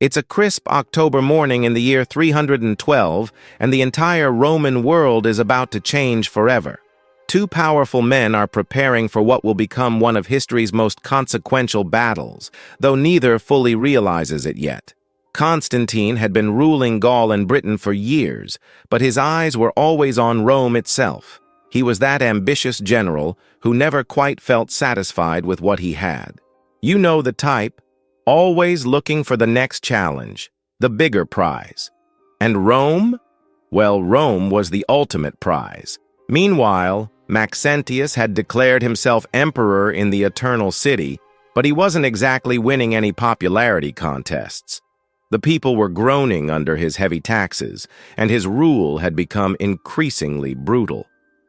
It's a crisp October morning in the year 312, and the entire Roman world is about to change forever. Two powerful men are preparing for what will become one of history's most consequential battles, though neither fully realizes it yet. Constantine had been ruling Gaul and Britain for years, but his eyes were always on Rome itself. He was that ambitious general who never quite felt satisfied with what he had. You know the type, always looking for the next challenge, the bigger prize. And Rome? Well, Rome was the ultimate prize. Meanwhile, Magentius had declared himself emperor in the Eternal City, but he wasn't exactly winning any popularity contests. The people were groaning under his heavy taxes, and his rule had become increasingly brutal.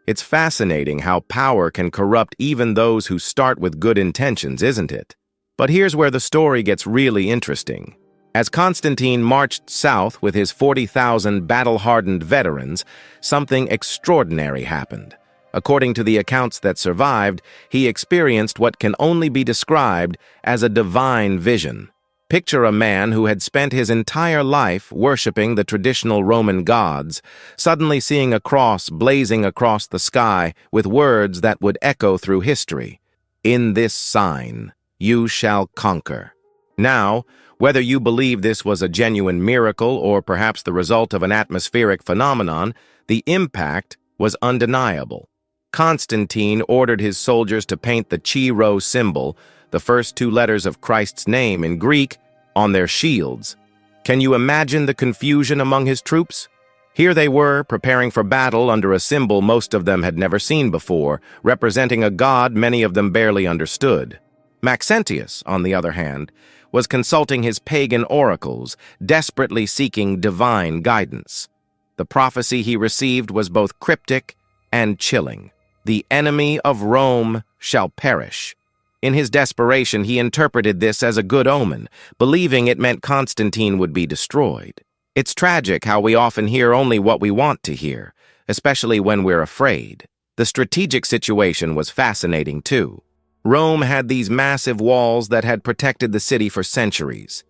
It's fascinating how power can corrupt even those who start with good intentions, isn't it? But here's where the story gets really interesting. As Constantine marched south with his 40,000 battle-hardened veterans, something extraordinary happened. According to the accounts that survived, he experienced what can only be described as a divine vision. Picture a man who had spent his entire life worshipping the traditional Roman gods, suddenly seeing a cross blazing across the sky with words that would echo through history. "In this sign, you shall conquer." Now, whether you believe this was a genuine miracle or perhaps the result of an atmospheric phenomenon, the impact was undeniable. Constantine ordered his soldiers to paint the Chi-Rho symbol, the first two letters of Christ's name in Greek, on their shields. Can you imagine the confusion among his troops? Here they were, preparing for battle under a symbol most of them had never seen before, representing a god many of them barely understood. Magentius, on the other hand, was consulting his pagan oracles, desperately seeking divine guidance. The prophecy he received was both cryptic and chilling. The enemy of Rome shall perish. In his desperation, he interpreted this as a good omen, believing it meant Constantine would be destroyed. It's tragic how we often hear only what we want to hear, especially when we're afraid. The strategic situation was fascinating, too. Rome had these massive walls that had protected the city for centuries.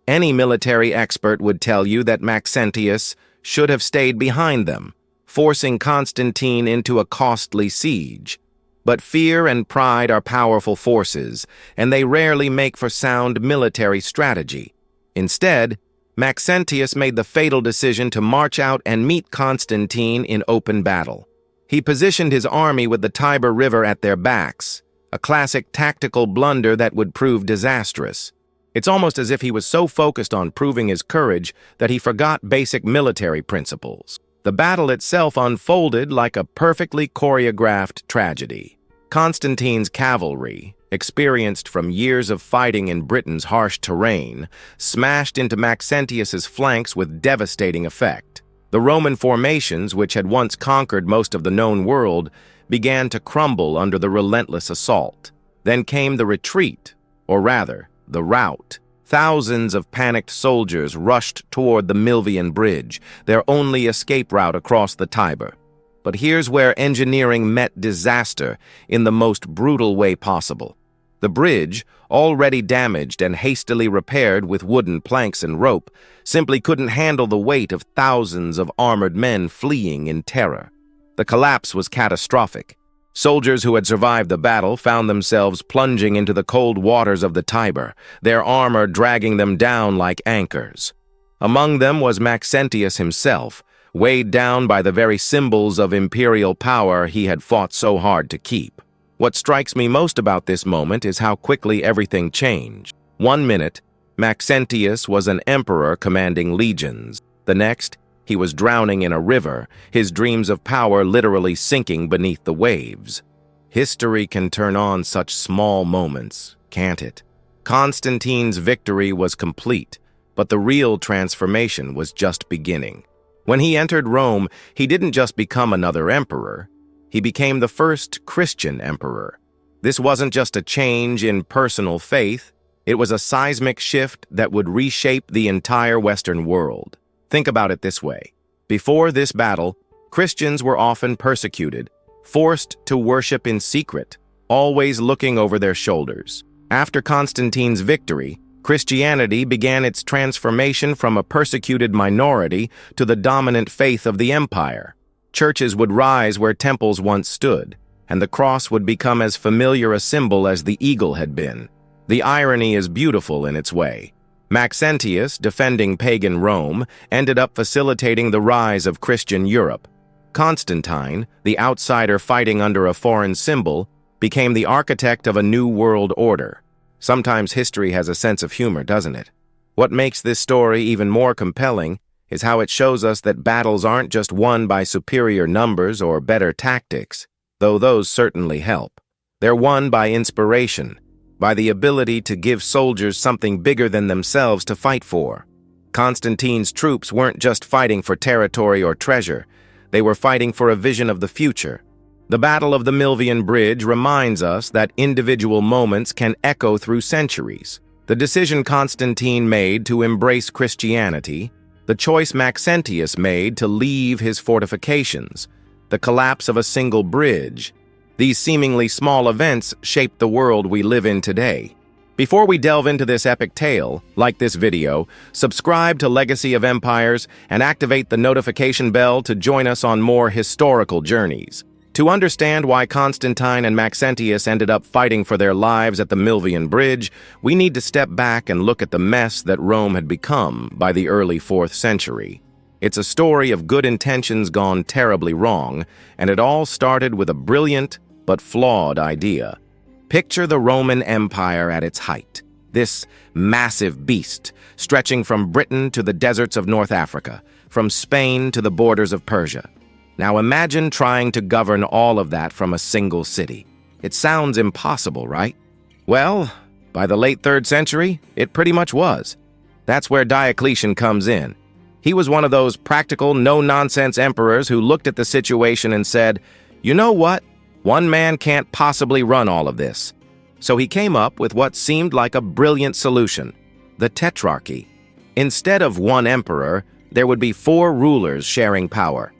Any military expert would tell you that Magentius should have stayed behind them, forcing Constantine into a costly siege. But fear and pride are powerful forces, and they rarely make for sound military strategy. Instead, Magentius made the fatal decision to march out and meet Constantine in open battle. He positioned his army with the Tiber River at their backs, a classic tactical blunder that would prove disastrous. It's almost as if he was so focused on proving his courage that he forgot basic military principles. The battle itself unfolded like a perfectly choreographed tragedy. Constantine's cavalry, experienced from years of fighting in Britain's harsh terrain, smashed into Magentius's flanks with devastating effect. The Roman formations, which had once conquered most of the known world, began to crumble under the relentless assault. Then came the retreat, or rather, the rout. Thousands of panicked soldiers rushed toward the Milvian Bridge, their only escape route across the Tiber. But here's where engineering met disaster in the most brutal way possible. The bridge, already damaged and hastily repaired with wooden planks and rope, simply couldn't handle the weight of thousands of armored men fleeing in terror. The collapse was catastrophic. Soldiers who had survived the battle found themselves plunging into the cold waters of the Tiber, their armor dragging them down like anchors. Among them was Magentius himself, weighed down by the very symbols of imperial power he had fought so hard to keep. What strikes me most about this moment is how quickly everything changed. One minute, Magentius was an emperor commanding legions. The next, he was drowning in a river, his dreams of power literally sinking beneath the waves. History can turn on such small moments, can't it? Constantine's victory was complete, but the real transformation was just beginning. When he entered Rome, he didn't just become another emperor. He became the first Christian emperor. This wasn't just a change in personal faith. It was a seismic shift that would reshape the entire Western world. Think about it this way. Before this battle, Christians were often persecuted, forced to worship in secret, always looking over their shoulders. After Constantine's victory, Christianity began its transformation from a persecuted minority to the dominant faith of the empire. Churches would rise where temples once stood, and the cross would become as familiar a symbol as the eagle had been. The irony is beautiful in its way. Magentius, defending pagan Rome, ended up facilitating the rise of Christian Europe. Constantine, the outsider fighting under a foreign symbol, became the architect of a new world order. Sometimes history has a sense of humor, doesn't it? What makes this story even more compelling is how it shows us that battles aren't just won by superior numbers or better tactics, though those certainly help. They're won by inspiration, by the ability to give soldiers something bigger than themselves to fight for. Constantine's troops weren't just fighting for territory or treasure, they were fighting for a vision of the future. The Battle of the Milvian Bridge reminds us that individual moments can echo through centuries. The decision Constantine made to embrace Christianity, the choice Magentius made to leave his fortifications, the collapse of a single bridge. These seemingly small events shaped the world we live in today. Before we delve into this epic tale, like this video, subscribe to Legacy of Empires and activate the notification bell to join us on more historical journeys. To understand why Constantine and Magentius ended up fighting for their lives at the Milvian Bridge, we need to step back and look at the mess that Rome had become by the early 4th century. It's a story of good intentions gone terribly wrong, and it all started with a brilliant but flawed idea. Picture the Roman Empire at its height, this massive beast stretching from Britain to the deserts of North Africa, from Spain to the borders of Persia. Now imagine trying to govern all of that from a single city. It sounds impossible, right? Well, by the late 3rd century, it pretty much was. That's where Diocletian comes in. He was one of those practical, no-nonsense emperors who looked at the situation and said, "You know what? One man can't possibly run all of this." So he came up with what seemed like a brilliant solution: the Tetrarchy. Instead of one emperor, there would be 4 rulers sharing power.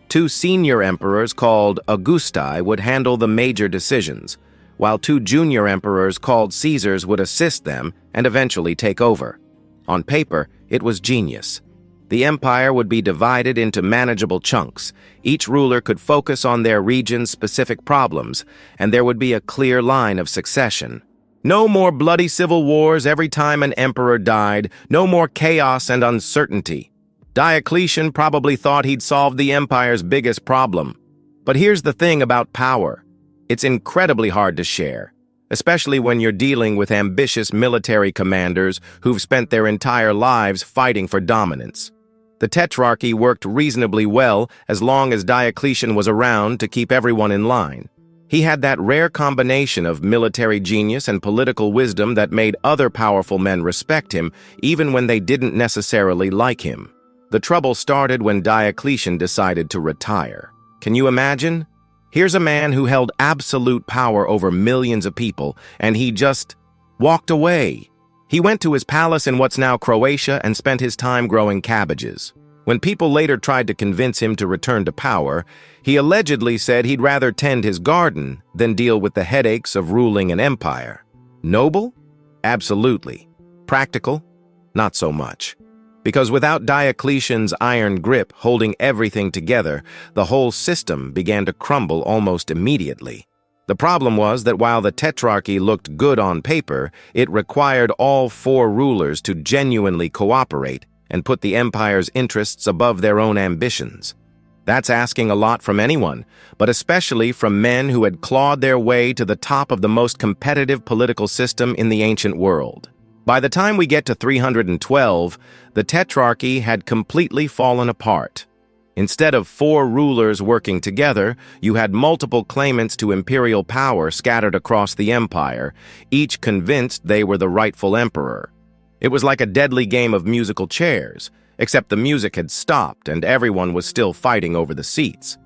2 senior emperors called Augusti would handle the major decisions, while 2 junior emperors called Caesars would assist them and eventually take over. On paper, it was genius. The empire would be divided into manageable chunks. Each ruler could focus on their region's specific problems, and there would be a clear line of succession. No more bloody civil wars every time an emperor died, no more chaos and uncertainty. Diocletian probably thought he'd solved the empire's biggest problem. But here's the thing about power. It's incredibly hard to share, especially when you're dealing with ambitious military commanders who've spent their entire lives fighting for dominance. The Tetrarchy worked reasonably well as long as Diocletian was around to keep everyone in line. He had that rare combination of military genius and political wisdom that made other powerful men respect him, even when they didn't necessarily like him. The trouble started when Diocletian decided to retire. Can you imagine? Here's a man who held absolute power over millions of people, and he just walked away. He went to his palace in what's now Croatia and spent his time growing cabbages. When people later tried to convince him to return to power, he allegedly said he'd rather tend his garden than deal with the headaches of ruling an empire. Noble? Absolutely. Practical? Not so much. Because without Diocletian's iron grip holding everything together, the whole system began to crumble almost immediately. The problem was that while the Tetrarchy looked good on paper, it required all 4 rulers to genuinely cooperate and put the empire's interests above their own ambitions. That's asking a lot from anyone, but especially from men who had clawed their way to the top of the most competitive political system in the ancient world. By the time we get to 312, the Tetrarchy had completely fallen apart. Instead of 4 rulers working together, you had multiple claimants to imperial power scattered across the empire, each convinced they were the rightful emperor. It was like a deadly game of musical chairs, except the music had stopped and everyone was still fighting over the seats.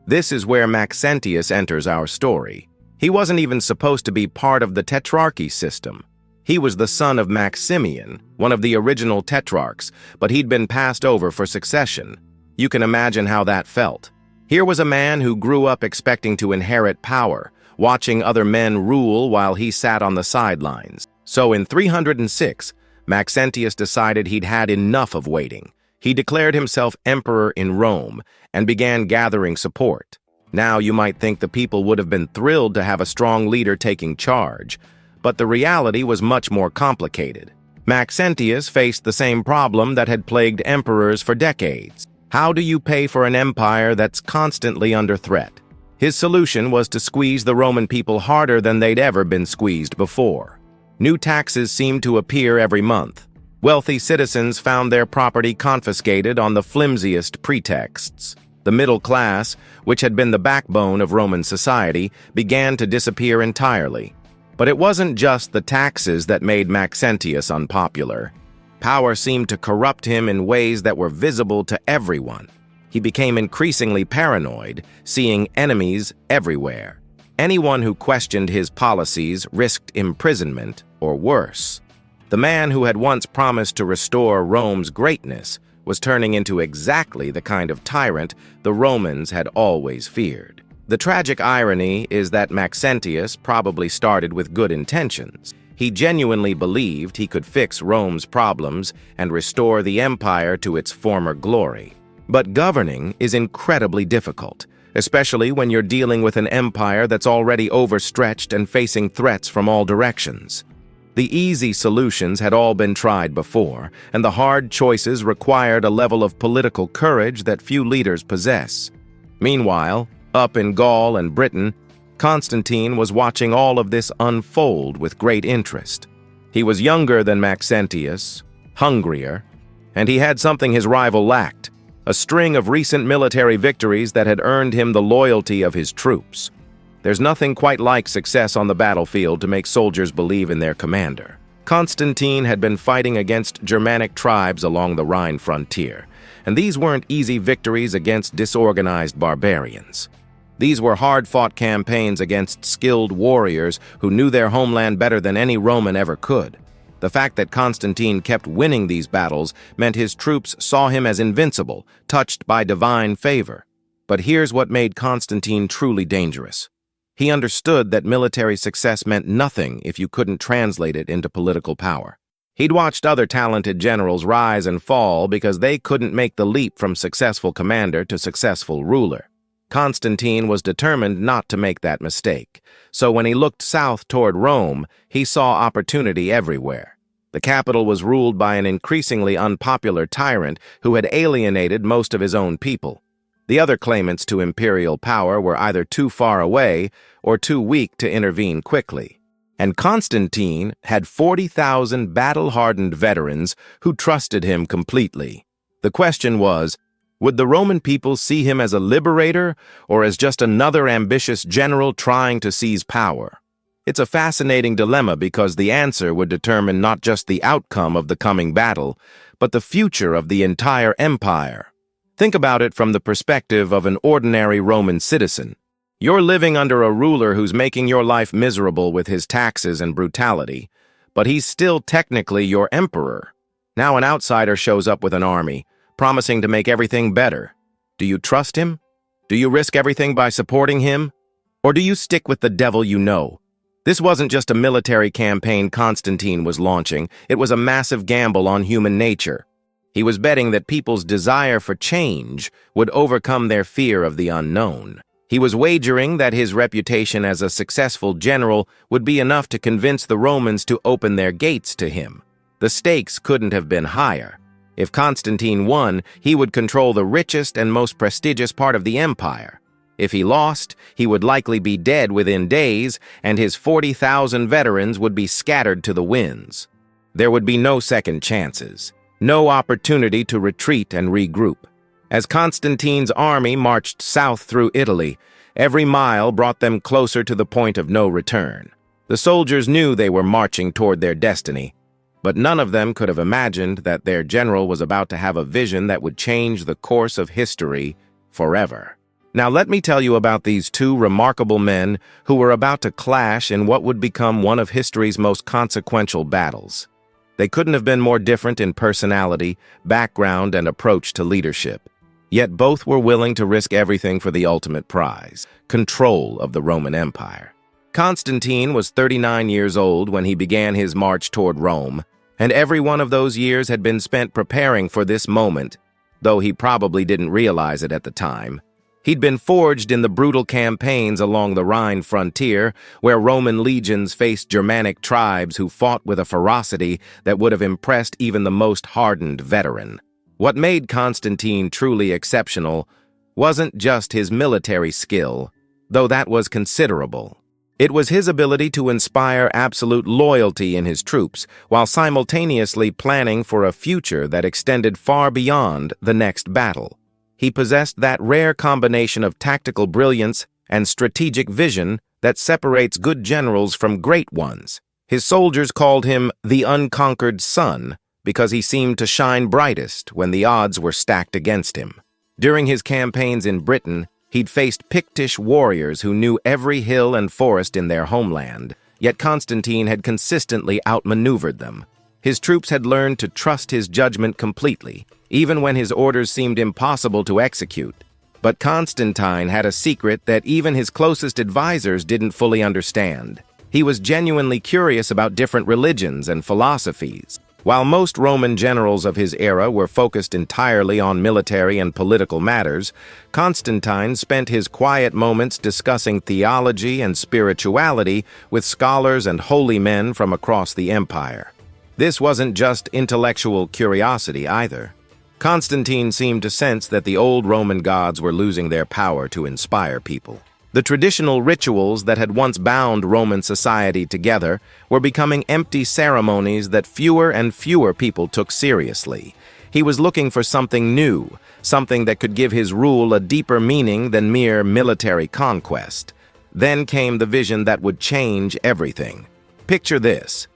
This is where Magentius enters our story. He wasn't even supposed to be part of the Tetrarchy system. He was the son of Maximian, one of the original tetrarchs, but he'd been passed over for succession. You can imagine how that felt. Here was a man who grew up expecting to inherit power, watching other men rule while he sat on the sidelines. So in 306, Maxentius decided he'd had enough of waiting. He declared himself emperor in Rome and began gathering support. Now you might think the people would have been thrilled to have a strong leader taking charge, but the reality was much more complicated. Maxentius faced the same problem that had plagued emperors for decades. How do you pay for an empire that's constantly under threat? His solution was to squeeze the Roman people harder than they'd ever been squeezed before. New taxes seemed to appear every month. Wealthy citizens found their property confiscated on the flimsiest pretexts. The middle class, which had been the backbone of Roman society, began to disappear entirely. But it wasn't just the taxes that made Maxentius unpopular. Power seemed to corrupt him in ways that were visible to everyone. He became increasingly paranoid, seeing enemies everywhere. Anyone who questioned his policies risked imprisonment or worse. The man who had once promised to restore Rome's greatness was turning into exactly the kind of tyrant the Romans had always feared. The tragic irony is that Maxentius probably started with good intentions. He genuinely believed he could fix Rome's problems and restore the empire to its former glory. But governing is incredibly difficult, especially when you're dealing with an empire that's already overstretched and facing threats from all directions. The easy solutions had all been tried before, and the hard choices required a level of political courage that few leaders possess. Meanwhile, up in Gaul and Britain, Constantine was watching all of this unfold with great interest. He was younger than Maxentius, hungrier, and he had something his rival lacked, a string of recent military victories that had earned him the loyalty of his troops. There's nothing quite like success on the battlefield to make soldiers believe in their commander. Constantine had been fighting against Germanic tribes along the Rhine frontier, and these weren't easy victories against disorganized barbarians. These were hard-fought campaigns against skilled warriors who knew their homeland better than any Roman ever could. The fact that Constantine kept winning these battles meant his troops saw him as invincible, touched by divine favor. But here's what made Constantine truly dangerous. He understood that military success meant nothing if you couldn't translate it into political power. He'd watched other talented generals rise and fall because they couldn't make the leap from successful commander to successful ruler. Constantine was determined not to make that mistake, so when he looked south toward Rome, he saw opportunity everywhere. The capital was ruled by an increasingly unpopular tyrant who had alienated most of his own people. The other claimants to imperial power were either too far away or too weak to intervene quickly. And Constantine had 40,000 battle-hardened veterans who trusted him completely. The question was, would the Roman people see him as a liberator or as just another ambitious general trying to seize power? It's a fascinating dilemma because the answer would determine not just the outcome of the coming battle, but the future of the entire empire. Think about it from the perspective of an ordinary Roman citizen. You're living under a ruler who's making your life miserable with his taxes and brutality, but he's still technically your emperor. Now an outsider shows up with an army, promising to make everything better. Do you trust him? Do you risk everything by supporting him? Or do you stick with the devil you know? This wasn't just a military campaign Constantine was launching, it was a massive gamble on human nature. He was betting that people's desire for change would overcome their fear of the unknown. He was wagering that his reputation as a successful general would be enough to convince the Romans to open their gates to him. The stakes couldn't have been higher. If Constantine won, he would control the richest and most prestigious part of the empire. If he lost, he would likely be dead within days, and his 40,000 veterans would be scattered to the winds. There would be no second chances, no opportunity to retreat and regroup. As Constantine's army marched south through Italy, every mile brought them closer to the point of no return. The soldiers knew they were marching toward their destiny, but none of them could have imagined that their general was about to have a vision that would change the course of history forever. Now let me tell you about these two remarkable men who were about to clash in what would become one of history's most consequential battles. They couldn't have been more different in personality, background, and approach to leadership. Yet both were willing to risk everything for the ultimate prize, control of the Roman Empire. Constantine was 39 years old when he began his march toward Rome. And every one of those years had been spent preparing for this moment, though he probably didn't realize it at the time. He'd been forged in the brutal campaigns along the Rhine frontier, where Roman legions faced Germanic tribes who fought with a ferocity that would have impressed even the most hardened veteran. What made Constantine truly exceptional wasn't just his military skill, though that was considerable. It was his ability to inspire absolute loyalty in his troops, while simultaneously planning for a future that extended far beyond the next battle. He possessed that rare combination of tactical brilliance and strategic vision that separates good generals from great ones. His soldiers called him the unconquered sun because he seemed to shine brightest when the odds were stacked against him. During his campaigns in Britain, he'd faced Pictish warriors who knew every hill and forest in their homeland, yet Constantine had consistently outmaneuvered them. His troops had learned to trust his judgment completely, even when his orders seemed impossible to execute. But Constantine had a secret that even his closest advisors didn't fully understand. He was genuinely curious about different religions and philosophies. While most Roman generals of his era were focused entirely on military and political matters, Constantine spent his quiet moments discussing theology and spirituality with scholars and holy men from across the empire. This wasn't just intellectual curiosity either. Constantine seemed to sense that the old Roman gods were losing their power to inspire people. The traditional rituals that had once bound Roman society together were becoming empty ceremonies that fewer and fewer people took seriously. He was looking for something new, something that could give his rule a deeper meaning than mere military conquest. Then came the vision that would change everything. Picture this.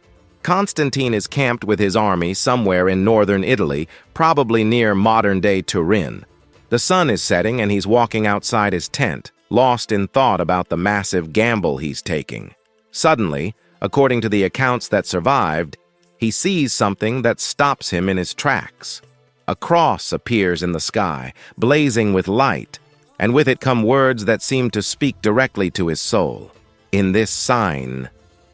Constantine is camped with his army somewhere in northern Italy, probably near modern-day Turin. The sun is setting and he's walking outside his tent, lost in thought about the massive gamble he's taking. Suddenly, according to the accounts that survived, he sees something that stops him in his tracks. A cross appears in the sky, blazing with light, and with it come words that seem to speak directly to his soul. "In this sign,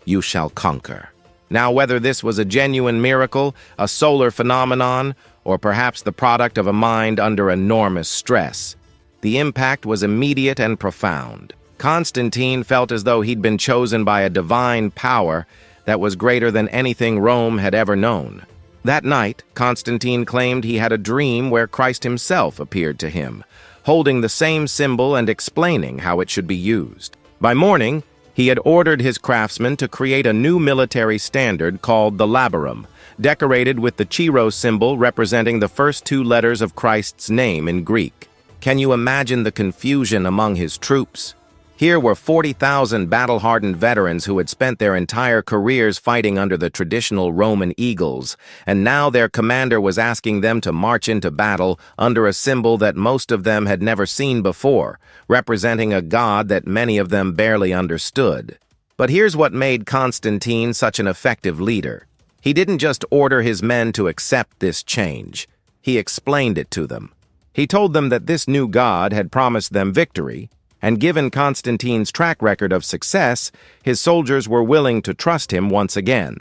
you shall conquer." Now, whether this was a genuine miracle, a solar phenomenon, or perhaps the product of a mind under enormous stress, the impact was immediate and profound. Constantine felt as though he'd been chosen by a divine power that was greater than anything Rome had ever known. That night, Constantine claimed he had a dream where Christ himself appeared to him, holding the same symbol and explaining how it should be used. By morning, he had ordered his craftsmen to create a new military standard called the labarum, decorated with the Chi-Rho symbol representing the first two letters of Christ's name in Greek. Can you imagine the confusion among his troops? Here were 40,000 battle-hardened veterans who had spent their entire careers fighting under the traditional Roman eagles, and now their commander was asking them to march into battle under a symbol that most of them had never seen before, representing a god that many of them barely understood. But here's what made Constantine such an effective leader. He didn't just order his men to accept this change. He explained it to them. He told them that this new god had promised them victory, and given Constantine's track record of success, his soldiers were willing to trust him once again.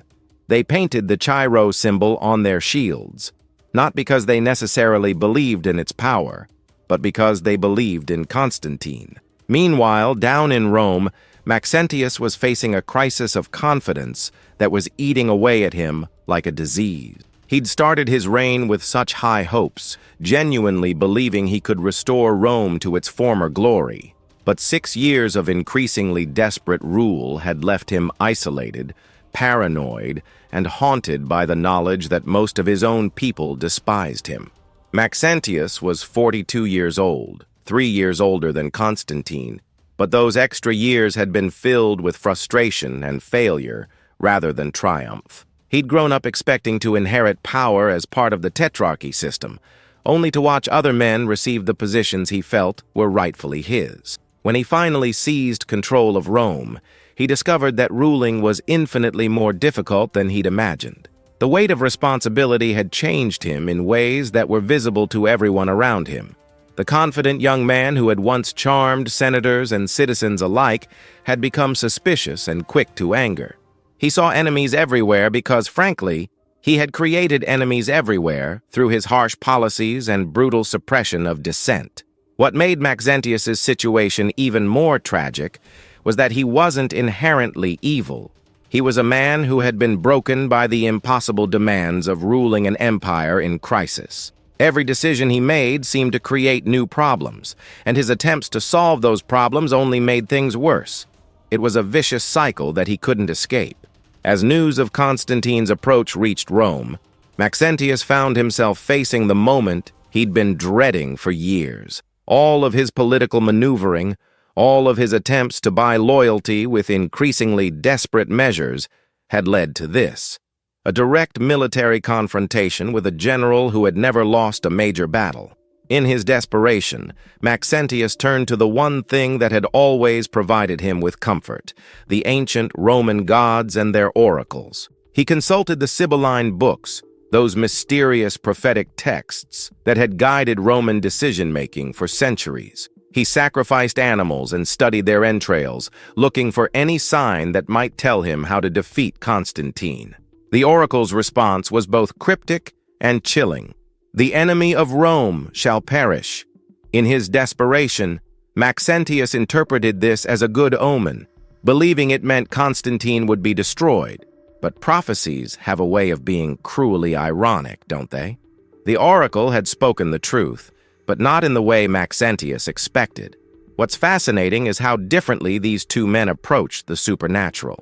They painted the Chi-Rho symbol on their shields, not because they necessarily believed in its power, but because they believed in Constantine. Meanwhile, down in Rome, Magentius was facing a crisis of confidence that was eating away at him like a disease. He'd started his reign with such high hopes, genuinely believing he could restore Rome to its former glory. But 6 years of increasingly desperate rule had left him isolated, paranoid, and haunted by the knowledge that most of his own people despised him. Magentius was 42 years old, 3 years older than Constantine, but those extra years had been filled with frustration and failure rather than triumph. He'd grown up expecting to inherit power as part of the tetrarchy system, only to watch other men receive the positions he felt were rightfully his. When he finally seized control of Rome, he discovered that ruling was infinitely more difficult than he'd imagined. The weight of responsibility had changed him in ways that were visible to everyone around him. The confident young man who had once charmed senators and citizens alike had become suspicious and quick to anger. He saw enemies everywhere because, frankly, He had created enemies everywhere through his harsh policies and brutal suppression of dissent. What made Magentius's situation even more tragic was that he wasn't inherently evil. He was a man who had been broken by the impossible demands of ruling an empire in crisis. Every decision he made seemed to create new problems, and his attempts to solve those problems only made things worse. It was a vicious cycle that he couldn't escape. As news of Constantine's approach reached Rome, Maxentius found himself facing the moment he'd been dreading for years. All of his political maneuvering, all of his attempts to buy loyalty with increasingly desperate measures, had led to this: a direct military confrontation with a general who had never lost a major battle. In his desperation, Maxentius turned to the one thing that had always provided him with comfort: the ancient Roman gods and their oracles. He consulted the Sibylline books, those mysterious prophetic texts that had guided Roman decision-making for centuries. He sacrificed animals and studied their entrails, looking for any sign that might tell him how to defeat Constantine. The oracle's response was both cryptic and chilling. "The enemy of Rome shall perish." In his desperation, Maxentius interpreted this as a good omen, believing it meant Constantine would be destroyed. But prophecies have a way of being cruelly ironic, don't they? The oracle had spoken the truth, but not in the way Maxentius expected. What's fascinating is how differently these two men approached the supernatural.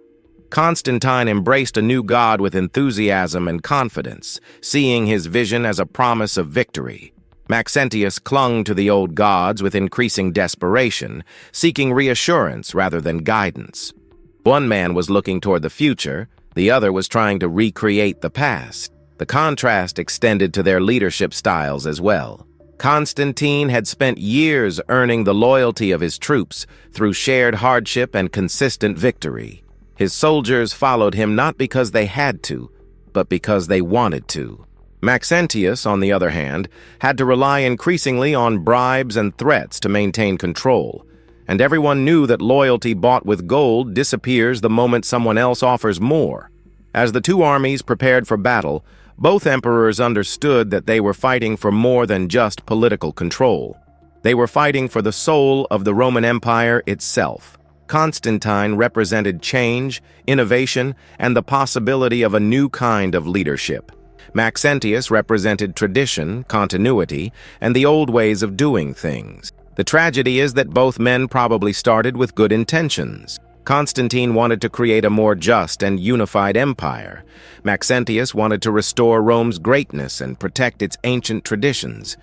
Constantine embraced a new god with enthusiasm and confidence, seeing his vision as a promise of victory. Maxentius clung to the old gods with increasing desperation, seeking reassurance rather than guidance. One man was looking toward the future, the other was trying to recreate the past. The contrast extended to their leadership styles as well. Constantine had spent years earning the loyalty of his troops through shared hardship and consistent victory. His soldiers followed him not because they had to, but because they wanted to. Maxentius, on the other hand, had to rely increasingly on bribes and threats to maintain control, and everyone knew that loyalty bought with gold disappears the moment someone else offers more. As the two armies prepared for battle, both emperors understood that they were fighting for more than just political control. They were fighting for the soul of the Roman Empire itself. Constantine represented change, innovation, and the possibility of a new kind of leadership. Maxentius represented tradition, continuity, and the old ways of doing things. The tragedy is that both men probably started with good intentions. Constantine wanted to create a more just and unified empire. Maxentius wanted to restore Rome's greatness and protect its ancient traditions.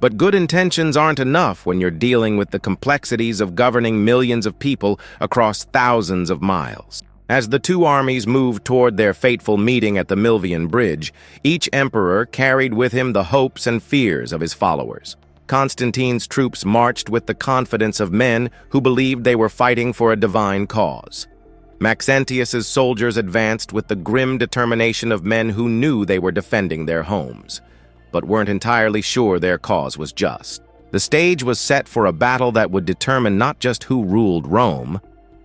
But good intentions aren't enough when you're dealing with the complexities of governing millions of people across thousands of miles. As the two armies moved toward their fateful meeting at the Milvian Bridge, each emperor carried with him the hopes and fears of his followers. Constantine's troops marched with the confidence of men who believed they were fighting for a divine cause. Maxentius's soldiers advanced with the grim determination of men who knew they were defending their homes, but weren't entirely sure their cause was just. The stage was set for a battle that would determine not just who ruled Rome,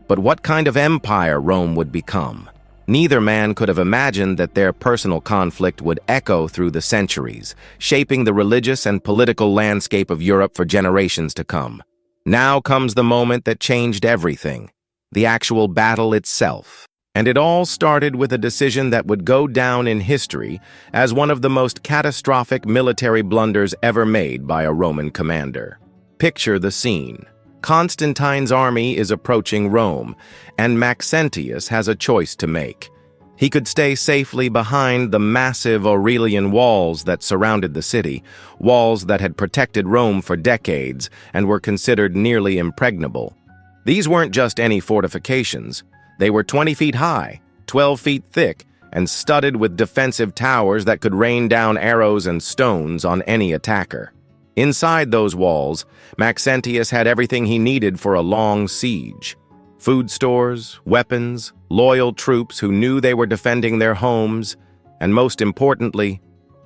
but what kind of empire Rome would become. Neither man could have imagined that their personal conflict would echo through the centuries, shaping the religious and political landscape of Europe for generations to come. Now comes the moment that changed everything, the actual battle itself. And it all started with a decision that would go down in history as one of the most catastrophic military blunders ever made by a Roman commander. Picture the scene. Constantine's army is approaching Rome, and Maxentius has a choice to make. He could stay safely behind the massive Aurelian walls that surrounded the city, walls that had protected Rome for decades and were considered nearly impregnable. These weren't just any fortifications. They were 20 feet high, 12 feet thick, and studded with defensive towers that could rain down arrows and stones on any attacker. Inside those walls, Maxentius had everything he needed for a long siege. Food stores, weapons, loyal troops who knew they were defending their homes, and most importantly,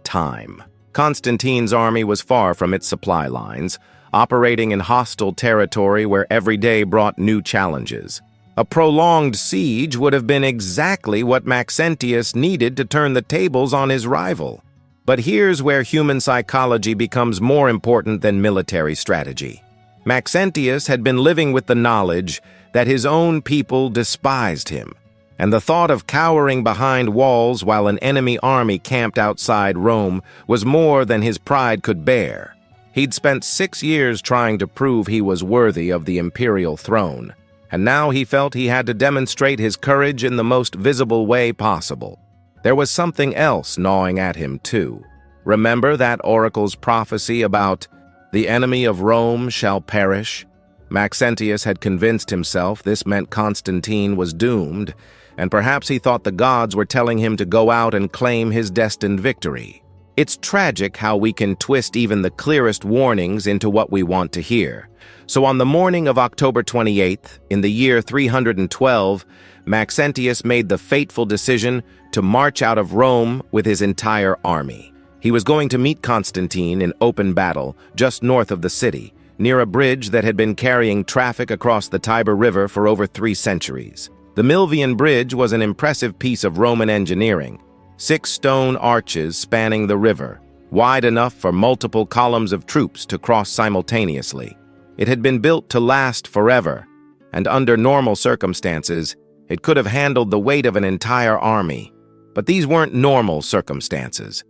time. Constantine's army was far from its supply lines, operating in hostile territory where every day brought new challenges. A prolonged siege would have been exactly what Magentius needed to turn the tables on his rival. But here's where human psychology becomes more important than military strategy. Magentius had been living with the knowledge that his own people despised him, and the thought of cowering behind walls while an enemy army camped outside Rome was more than his pride could bear. He'd spent 6 years trying to prove he was worthy of the imperial throne, and now he felt he had to demonstrate his courage in the most visible way possible. There was something else gnawing at him, too. Remember that oracle's prophecy about the enemy of Rome shall perish? Magentius had convinced himself this meant Constantine was doomed, and perhaps he thought the gods were telling him to go out and claim his destined victory. It's tragic how we can twist even the clearest warnings into what we want to hear. So on the morning of October 28th, in the year 312, Magentius made the fateful decision to march out of Rome with his entire army. He was going to meet Constantine in open battle just north of the city, near a bridge that had been carrying traffic across the Tiber River for over 3 centuries. The Milvian Bridge was an impressive piece of Roman engineering. 6 stone arches spanning the river, wide enough for multiple columns of troops to cross simultaneously. It had been built to last forever, and under normal circumstances, it could have handled the weight of an entire army. But these weren't normal circumstances.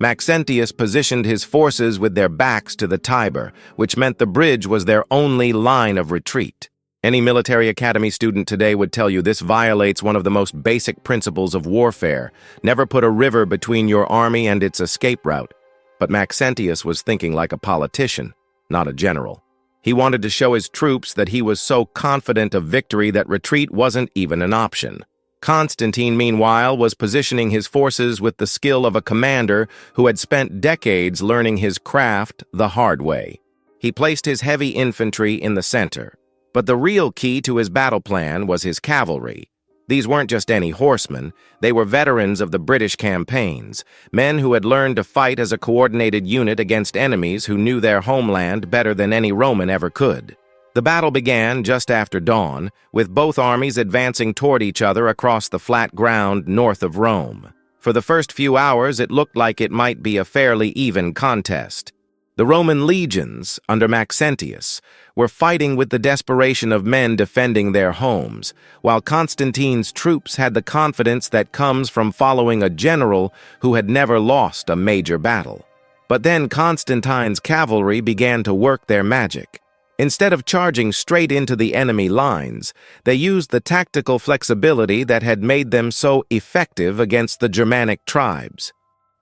Magentius positioned his forces with their backs to the Tiber, which meant the bridge was their only line of retreat. Any military academy student today would tell you this violates one of the most basic principles of warfare. Never put a river between your army and its escape route. But Magentius was thinking like a politician, not a general. He wanted to show his troops that he was so confident of victory that retreat wasn't even an option. Constantine, meanwhile, was positioning his forces with the skill of a commander who had spent decades learning his craft the hard way. He placed his heavy infantry in the center. But the real key to his battle plan was his cavalry. These weren't just any horsemen, they were veterans of the British campaigns, men who had learned to fight as a coordinated unit against enemies who knew their homeland better than any Roman ever could. The battle began just after dawn, with both armies advancing toward each other across the flat ground north of Rome. For the first few hours, it looked like it might be a fairly even contest. The Roman legions, under Magentius, were fighting with the desperation of men defending their homes, while Constantine's troops had the confidence that comes from following a general who had never lost a major battle. But then Constantine's cavalry began to work their magic. Instead of charging straight into the enemy lines, they used the tactical flexibility that had made them so effective against the Germanic tribes.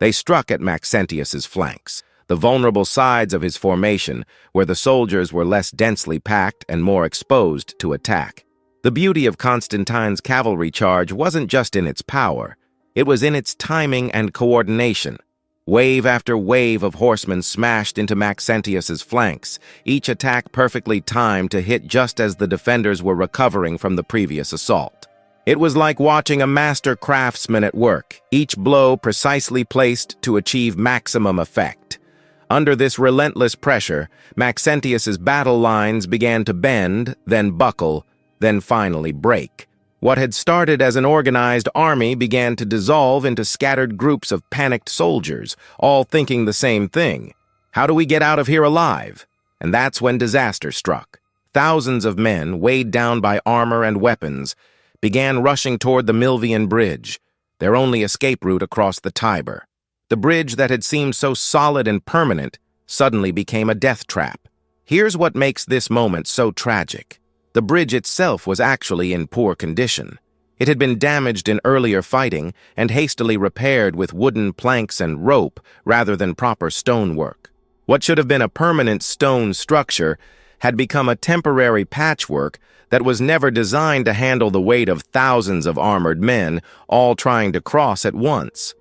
They struck at Magentius's flanks, the vulnerable sides of his formation, where the soldiers were less densely packed and more exposed to attack. The beauty of Constantine's cavalry charge wasn't just in its power, it was in its timing and coordination. Wave after wave of horsemen smashed into Magentius's flanks, each attack perfectly timed to hit just as the defenders were recovering from the previous assault. It was like watching a master craftsman at work, each blow precisely placed to achieve maximum effect. Under this relentless pressure, Magentius's battle lines began to bend, then buckle, then finally break. What had started as an organized army began to dissolve into scattered groups of panicked soldiers, all thinking the same thing. How do we get out of here alive? And that's when disaster struck. Thousands of men, weighed down by armor and weapons, began rushing toward the Milvian Bridge, their only escape route across the Tiber. The bridge that had seemed so solid and permanent suddenly became a death trap. Here's what makes this moment so tragic. The bridge itself was actually in poor condition. It had been damaged in earlier fighting and hastily repaired with wooden planks and rope rather than proper stonework. What should have been a permanent stone structure had become a temporary patchwork that was never designed to handle the weight of thousands of armored men, all trying to cross at once.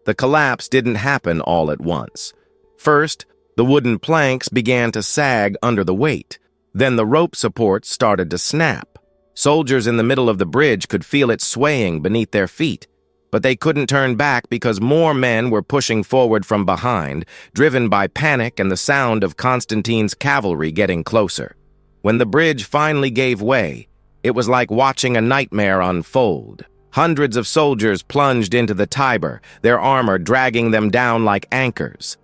The collapse didn't happen all at once. First, the wooden planks began to sag under the weight. Then the rope supports started to snap. Soldiers in the middle of the bridge could feel it swaying beneath their feet, but they couldn't turn back because more men were pushing forward from behind, driven by panic and the sound of Constantine's cavalry getting closer. When the bridge finally gave way, It was like watching a nightmare unfold. Hundreds of soldiers plunged into the Tiber, their armor dragging them down like anchors.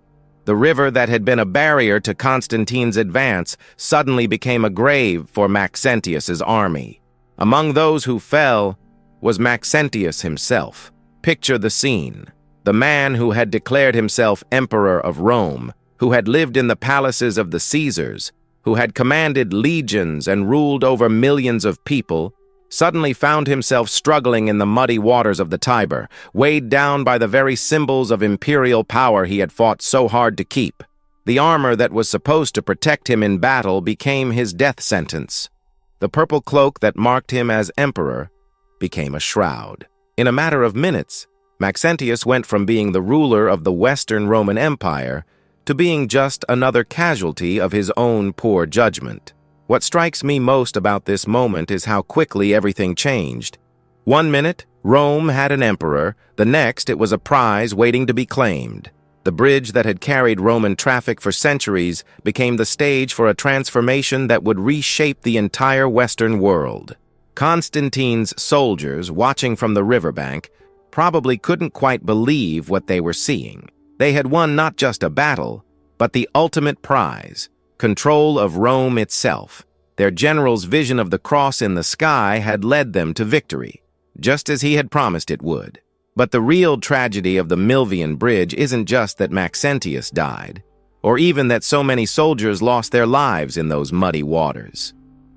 The river that had been a barrier to Constantine's advance suddenly became a grave for Maxentius's army. Among those who fell was Maxentius himself. Picture the scene. The man who had declared himself Emperor of Rome, who had lived in the palaces of the Caesars, who had commanded legions and ruled over millions of people, suddenly found himself struggling in the muddy waters of the Tiber, weighed down by the very symbols of imperial power he had fought so hard to keep. The armor that was supposed to protect him in battle became his death sentence. The purple cloak that marked him as emperor became a shroud. In a matter of minutes, Maxentius went from being the ruler of the Western Roman Empire to being just another casualty of his own poor judgment. What strikes me most about this moment is how quickly everything changed. One minute, Rome had an emperor. The next, it was a prize waiting to be claimed. The bridge that had carried Roman traffic for centuries became the stage for a transformation that would reshape the entire Western world. Constantine's soldiers, watching from the riverbank, probably couldn't quite believe what they were seeing. They had won not just a battle, but the ultimate prize, control of Rome itself. Their general's vision of the cross in the sky had led them to victory, just as he had promised it would. But the real tragedy of the Milvian Bridge isn't just that Maxentius died, or even that so many soldiers lost their lives in those muddy waters.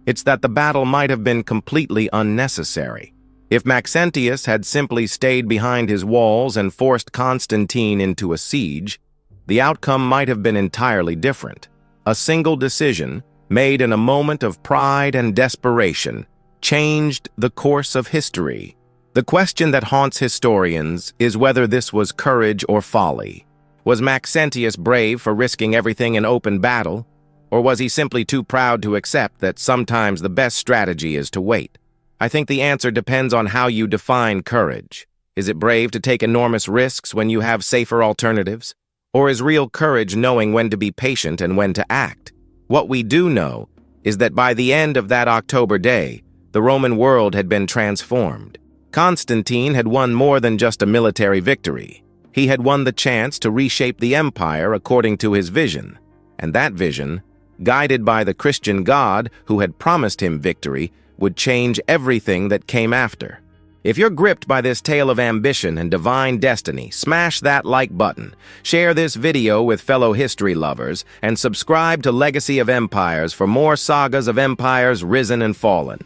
It's that the battle might have been completely unnecessary. If Maxentius had simply stayed behind his walls and forced Constantine into a siege, the outcome might have been entirely different. A single decision, made in a moment of pride and desperation, changed the course of history. The question that haunts historians is whether this was courage or folly. Was Maxentius brave for risking everything in open battle, or was he simply too proud to accept that sometimes the best strategy is to wait? I think the answer depends on how you define courage. Is it brave to take enormous risks when you have safer alternatives? Or is real courage knowing when to be patient and when to act? What we do know is that by the end of that October day, the Roman world had been transformed. Constantine had won more than just a military victory. He had won the chance to reshape the empire according to his vision. And that vision, guided by the Christian God who had promised him victory, would change everything that came after. If you're gripped by this tale of ambition and divine destiny, smash that like button, share this video with fellow history lovers, and subscribe to Legacy of Empires for more sagas of empires risen and fallen.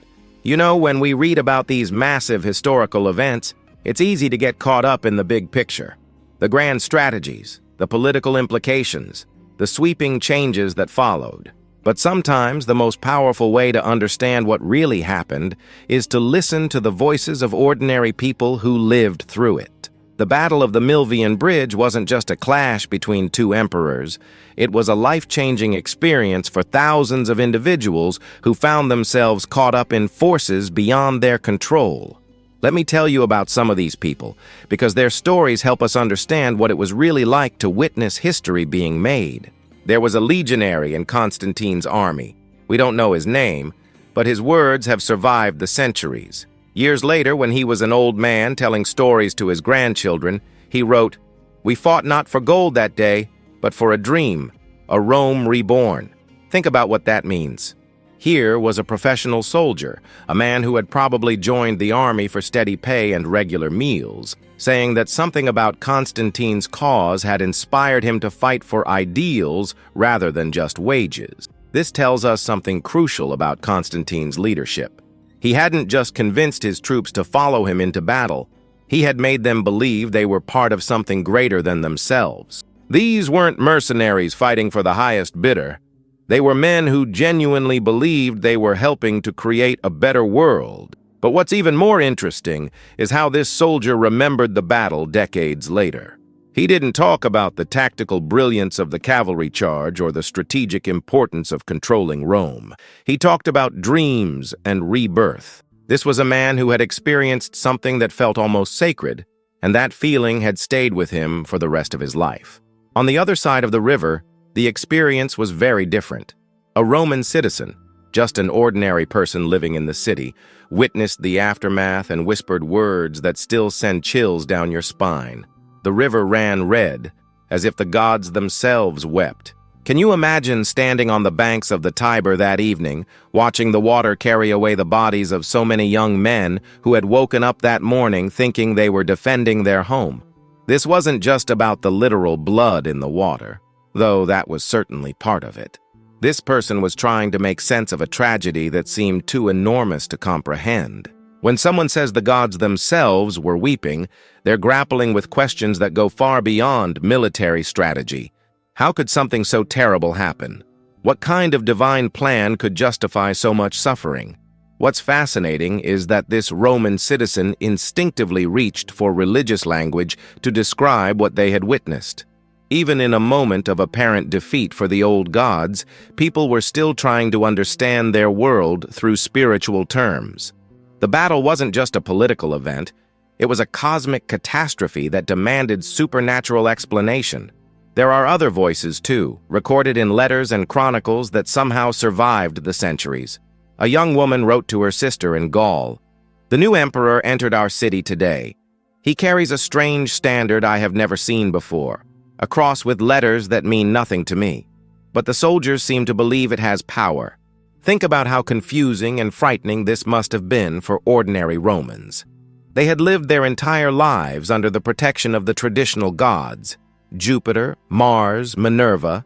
You know, when we read about these massive historical events, it's easy to get caught up in the big picture. The grand strategies, the political implications, the sweeping changes that followed. But sometimes the most powerful way to understand what really happened is to listen to the voices of ordinary people who lived through it. The Battle of the Milvian Bridge wasn't just a clash between two emperors. It was a life-changing experience for thousands of individuals who found themselves caught up in forces beyond their control. Let me tell you about some of these people, because their stories help us understand what it was really like to witness history being made. There was a legionary in Constantine's army. We don't know his name, but his words have survived the centuries. Years later, when he was an old man telling stories to his grandchildren, he wrote, "We fought not for gold that day, but for a dream, a Rome reborn." Think about what that means. Here was a professional soldier, a man who had probably joined the army for steady pay and regular meals, saying that something about Constantine's cause had inspired him to fight for ideals rather than just wages. This tells us something crucial about Constantine's leadership. He hadn't just convinced his troops to follow him into battle. He had made them believe they were part of something greater than themselves. These weren't mercenaries fighting for the highest bidder. They were men who genuinely believed they were helping to create a better world. But what's even more interesting is how this soldier remembered the battle decades later. He didn't talk about the tactical brilliance of the cavalry charge or the strategic importance of controlling Rome. He talked about dreams and rebirth. This was a man who had experienced something that felt almost sacred, and that feeling had stayed with him for the rest of his life. On the other side of the river, the experience was very different. A Roman citizen, just an ordinary person living in the city, witnessed the aftermath and whispered words that still send chills down your spine. The river ran red, as if the gods themselves wept. Can you imagine standing on the banks of the Tiber that evening, watching the water carry away the bodies of so many young men who had woken up that morning thinking they were defending their home? This wasn't just about the literal blood in the water, though that was certainly part of it. This person was trying to make sense of a tragedy that seemed too enormous to comprehend. When someone says the gods themselves were weeping, they're grappling with questions that go far beyond military strategy. How could something so terrible happen? What kind of divine plan could justify so much suffering? What's fascinating is that this Roman citizen instinctively reached for religious language to describe what they had witnessed. Even in a moment of apparent defeat for the old gods, people were still trying to understand their world through spiritual terms. The battle wasn't just a political event, it was a cosmic catastrophe that demanded supernatural explanation. There are other voices, too, recorded in letters and chronicles that somehow survived the centuries. A young woman wrote to her sister in Gaul, "The new emperor entered our city today. He carries a strange standard I have never seen before, a cross with letters that mean nothing to me. But the soldiers seem to believe it has power. Think about how confusing and frightening this must have been for ordinary Romans. They had lived their entire lives under the protection of the traditional gods, Jupiter, Mars, Minerva,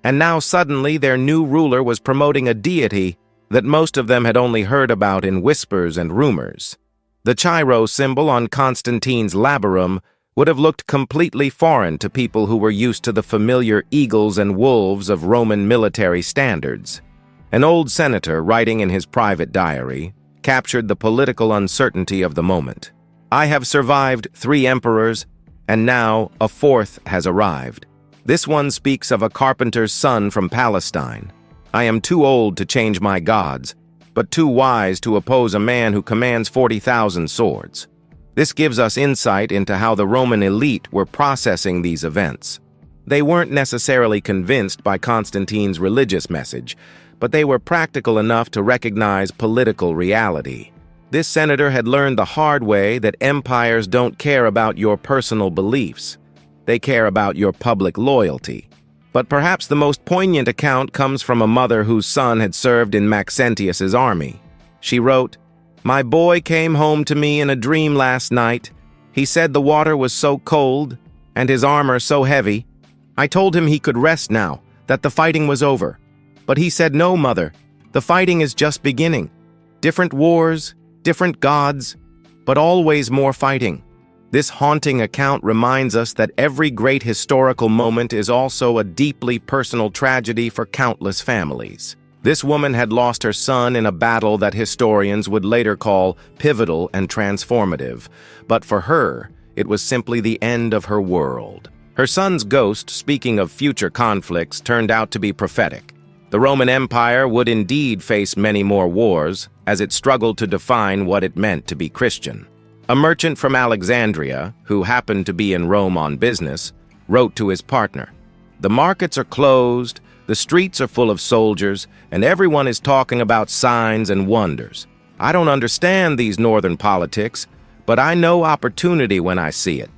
and now suddenly their new ruler was promoting a deity that most of them had only heard about in whispers and rumors. The Chi-Rho symbol on Constantine's labarum would have looked completely foreign to people who were used to the familiar eagles and wolves of Roman military standards. An old senator, writing in his private diary, captured the political uncertainty of the moment. "I have survived 3 emperors, and now a 4th has arrived. This one speaks of a carpenter's son from Palestine. I am too old to change my gods, but too wise to oppose a man who commands 40,000 swords." This gives us insight into how the Roman elite were processing these events. They weren't necessarily convinced by Constantine's religious message, but they were practical enough to recognize political reality. This senator had learned the hard way that empires don't care about your personal beliefs. They care about your public loyalty. But perhaps the most poignant account comes from a mother whose son had served in Magentius's army. She wrote, "My boy came home to me in a dream last night. He said the water was so cold and his armor so heavy. I told him he could rest now, that the fighting was over. But he said, 'No, mother, the fighting is just beginning. Different wars, different gods, but always more fighting.'" This haunting account reminds us that every great historical moment is also a deeply personal tragedy for countless families. This woman had lost her son in a battle that historians would later call pivotal and transformative, but for her, it was simply the end of her world. Her son's ghost, speaking of future conflicts, turned out to be prophetic. The Roman Empire would indeed face many more wars, as it struggled to define what it meant to be Christian. A merchant from Alexandria, who happened to be in Rome on business, wrote to his partner, "The markets are closed, the streets are full of soldiers, and everyone is talking about signs and wonders. I don't understand these northern politics, but I know opportunity when I see it.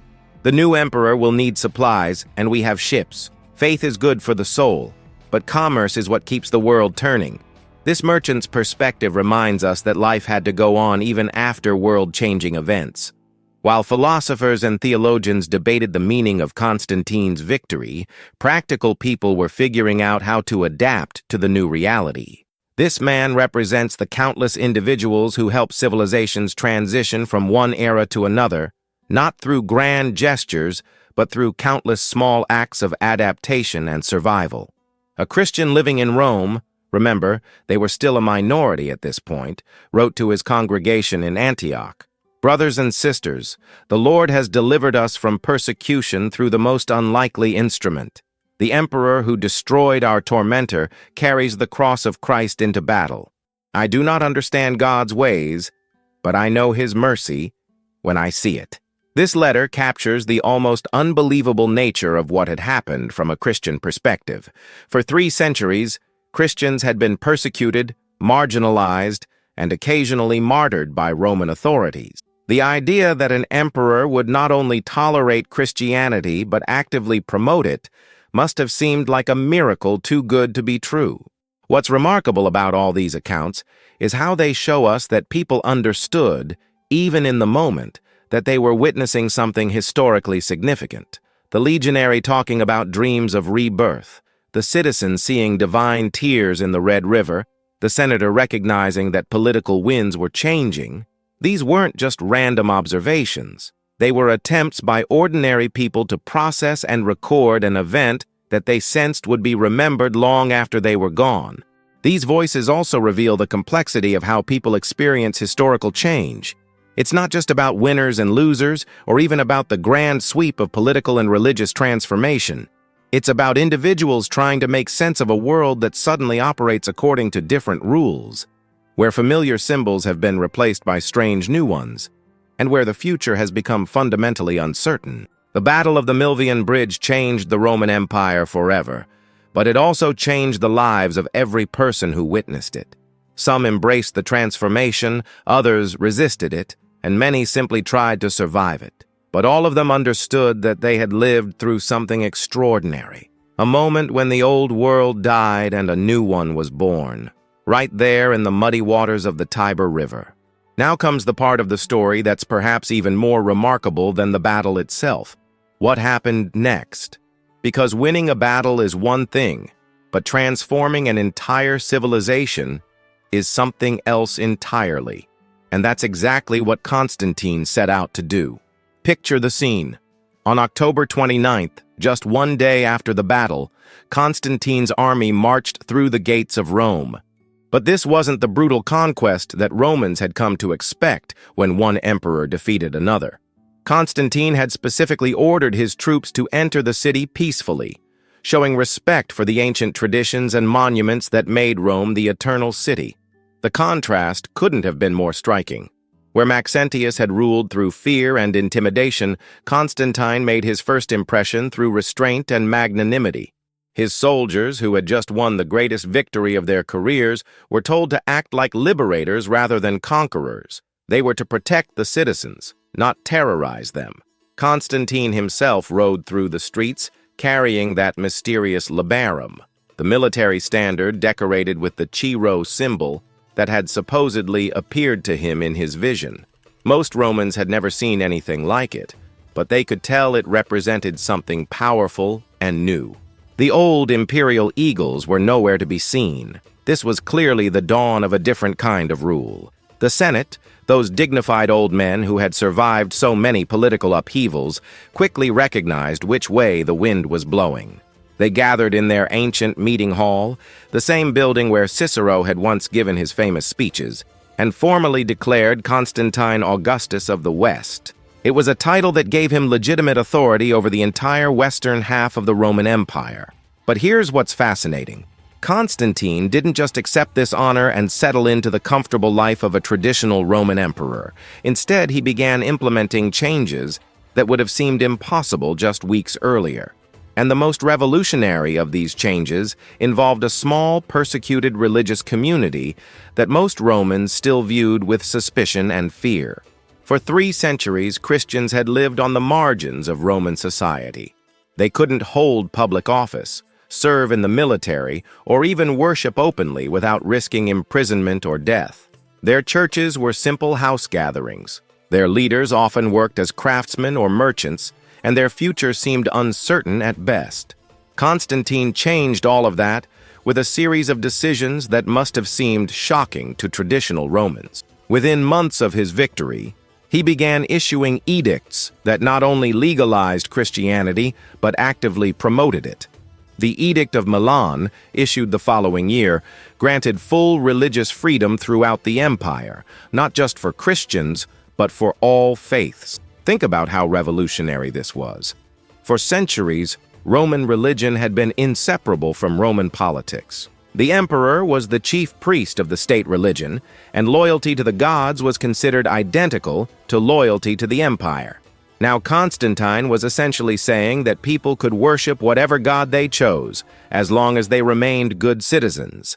The new emperor will need supplies, and we have ships. Faith is good for the soul, but commerce is what keeps the world turning." This merchant's perspective reminds us that life had to go on even after world-changing events. While philosophers and theologians debated the meaning of Constantine's victory, practical people were figuring out how to adapt to the new reality. This man represents the countless individuals who helped civilizations transition from one era to another, not through grand gestures, but through countless small acts of adaptation and survival. A Christian living in Rome, remember, they were still a minority at this point, wrote to his congregation in Antioch, "Brothers and sisters, the Lord has delivered us from persecution through the most unlikely instrument. The emperor who destroyed our tormentor carries the cross of Christ into battle. I do not understand God's ways, but I know his mercy when I see it." This letter captures the almost unbelievable nature of what had happened from a Christian perspective. For 3 centuries, Christians had been persecuted, marginalized, and occasionally martyred by Roman authorities. The idea that an emperor would not only tolerate Christianity but actively promote it must have seemed like a miracle too good to be true. What's remarkable about all these accounts is how they show us that people understood, even in the moment, that they were witnessing something historically significant. The legionary talking about dreams of rebirth, the citizen seeing divine tears in the Red River, the senator recognizing that political winds were changing. These weren't just random observations. They were attempts by ordinary people to process and record an event that they sensed would be remembered long after they were gone. These voices also reveal the complexity of how people experience historical change. It's not just about winners and losers, or even about the grand sweep of political and religious transformation. It's about individuals trying to make sense of a world that suddenly operates according to different rules, where familiar symbols have been replaced by strange new ones, and where the future has become fundamentally uncertain. The Battle of the Milvian Bridge changed the Roman Empire forever, but it also changed the lives of every person who witnessed it. Some embraced the transformation, others resisted it, and many simply tried to survive it. But all of them understood that they had lived through something extraordinary, a moment when the old world died and a new one was born, right there in the muddy waters of the Tiber River. Now comes the part of the story that's perhaps even more remarkable than the battle itself. What happened next? Because winning a battle is one thing, but transforming an entire civilization is something else entirely. And that's exactly what Constantine set out to do. Picture the scene. On October 29th, just one day after the battle, Constantine's army marched through the gates of Rome. But this wasn't the brutal conquest that Romans had come to expect when one emperor defeated another. Constantine had specifically ordered his troops to enter the city peacefully, showing respect for the ancient traditions and monuments that made Rome the eternal city. The contrast couldn't have been more striking. Where Magentius had ruled through fear and intimidation, Constantine made his first impression through restraint and magnanimity. His soldiers, who had just won the greatest victory of their careers, were told to act like liberators rather than conquerors. They were to protect the citizens, not terrorize them. Constantine himself rode through the streets, carrying that mysterious labarum, the military standard decorated with the Chi-Rho symbol that had supposedly appeared to him in his vision. Most Romans had never seen anything like it, but they could tell it represented something powerful and new. The old imperial eagles were nowhere to be seen. This was clearly the dawn of a different kind of rule. The Senate, those dignified old men who had survived so many political upheavals, quickly recognized which way the wind was blowing. They gathered in their ancient meeting hall, the same building where Cicero had once given his famous speeches, and formally declared Constantine Augustus of the West. It was a title that gave him legitimate authority over the entire western half of the Roman Empire. But here's what's fascinating. Constantine didn't just accept this honor and settle into the comfortable life of a traditional Roman emperor. Instead, he began implementing changes that would have seemed impossible just weeks earlier. And the most revolutionary of these changes involved a small, persecuted religious community that most Romans still viewed with suspicion and fear. For 3 centuries, Christians had lived on the margins of Roman society. They couldn't hold public office, serve in the military, or even worship openly without risking imprisonment or death. Their churches were simple house gatherings. Their leaders often worked as craftsmen or merchants, and their future seemed uncertain at best. Constantine changed all of that with a series of decisions that must have seemed shocking to traditional Romans. Within months of his victory, he began issuing edicts that not only legalized Christianity, but actively promoted it. The Edict of Milan, issued the following year, granted full religious freedom throughout the empire, not just for Christians, but for all faiths. Think about how revolutionary this was. For centuries, Roman religion had been inseparable from Roman politics. The emperor was the chief priest of the state religion, and loyalty to the gods was considered identical to loyalty to the empire. Now Constantine was essentially saying that people could worship whatever god they chose, as long as they remained good citizens.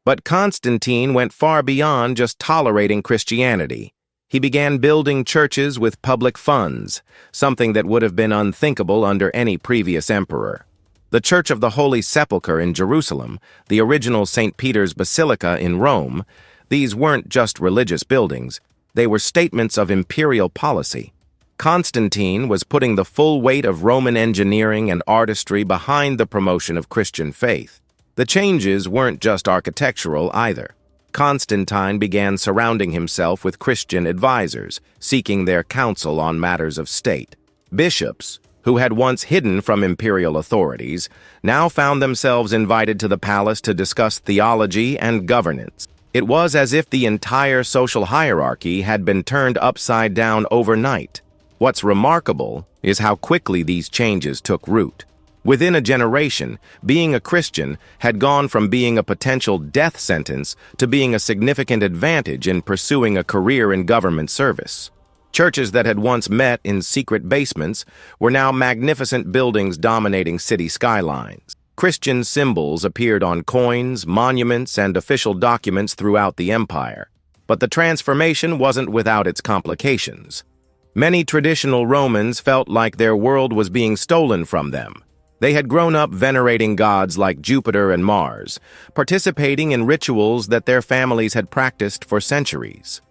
But Constantine went far beyond just tolerating Christianity. He began building churches with public funds, something that would have been unthinkable under any previous emperor. The Church of the Holy Sepulchre in Jerusalem, the original St. Peter's Basilica in Rome, these weren't just religious buildings, they were statements of imperial policy. Constantine was putting the full weight of Roman engineering and artistry behind the promotion of Christian faith. The changes weren't just architectural either. Constantine began surrounding himself with Christian advisors, seeking their counsel on matters of state. Bishops, who had once hidden from imperial authorities, now found themselves invited to the palace to discuss theology and governance. It was as if the entire social hierarchy had been turned upside down overnight. What's remarkable is how quickly these changes took root. Within a generation, being a Christian had gone from being a potential death sentence to being a significant advantage in pursuing a career in government service. Churches that had once met in secret basements were now magnificent buildings dominating city skylines. Christian symbols appeared on coins, monuments, and official documents throughout the empire. But the transformation wasn't without its complications. Many traditional Romans felt like their world was being stolen from them. They had grown up venerating gods like Jupiter and Mars, participating in rituals that their families had practiced for centuries.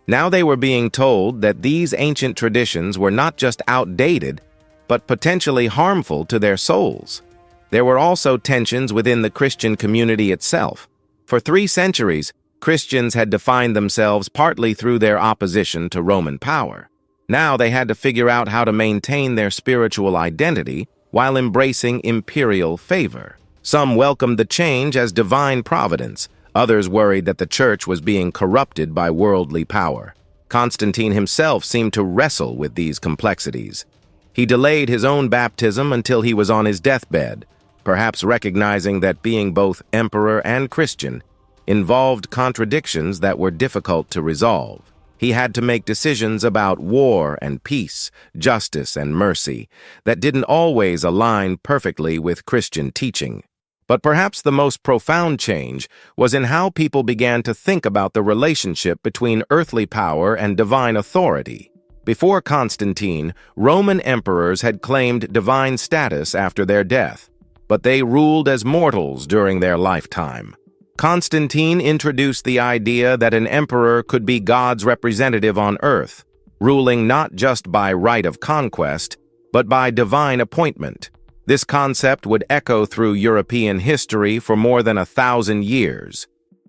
Now they were being told that these ancient traditions were not just outdated, but potentially harmful to their souls. There were also tensions within the Christian community itself. For 3 centuries, Christians had defined themselves partly through their opposition to Roman power. Now they had to figure out how to maintain their spiritual identity while embracing imperial favor. Some welcomed the change as divine providence. Others worried that the church was being corrupted by worldly power. Constantine himself seemed to wrestle with these complexities. He delayed his own baptism until he was on his deathbed, perhaps recognizing that being both emperor and Christian involved contradictions that were difficult to resolve. He had to make decisions about war and peace, justice and mercy, that didn't always align perfectly with Christian teaching. But perhaps the most profound change was in how people began to think about the relationship between earthly power and divine authority. Before Constantine, Roman emperors had claimed divine status after their death, but they ruled as mortals during their lifetime. Constantine introduced the idea that an emperor could be God's representative on earth, ruling not just by right of conquest, but by divine appointment. This concept would echo through European history for more than 1,000 years.